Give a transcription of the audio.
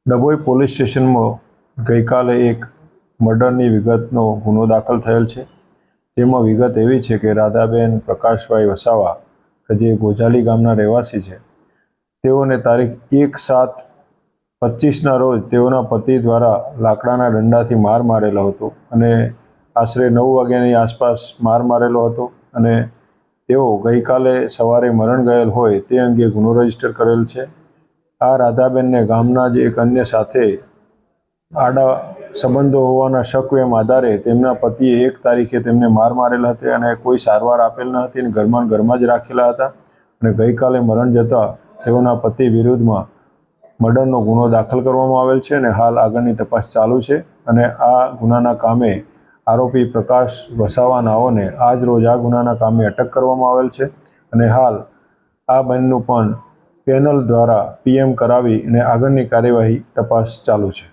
Dabhoi police સ્ટેશનમાં ગઈકાલે એક મર્ડરની વિગતનો ગુનો દાખલ થયેલ છે, જેમાં વિગત એવી છે કે રાધાબેન પ્રકાશભાઈ વસાવા કે જે ગોજાલી ગામના રહેવાસી છે, તેઓને તારીખ 1/7/25ના રોજ તેઓના પતિ દ્વારા લાકડાના દંડાથી માર મારેલો હતો અને આશરે 9 વાગ્યાની આસપાસ માર મારેલો હતો અને તેઓ ગઈકાલે સવારે મરણ ગયેલ હોય તે અંગે ગુનો રજીસ્ટર કરેલ છે। આ રાધાબેનને ગામના જ એક અન્ય સાથે આડા સંબંધો હોવાના શકવેમ આધારે તેમના પતિએ 1 તારીખે તેમને માર મારેલ હતી અને કોઈ સારવાર આપેલ ન હતી અને ઘરમાં જ રાખેલા હતા અને ગઈકાલે મરણ જતાં તેઓના પતિ વિરુદ્ધમાં મર્ડરનો ગુનો દાખલ કરવામાં આવેલ છે અને હાલ આગળની તપાસ ચાલુ છે અને આ ગુનાના કામે આરોપી પ્રકાશ વસાવા નાઓને આજ રોજ આ ગુનાના કામે અટક કરવામાં આવેલ છે અને હાલ આ બંનેનું પણ પેનલ દ્વારા PM કરાવી અને આગળની કાર્યવાહી તપાસ ચાલુ છે।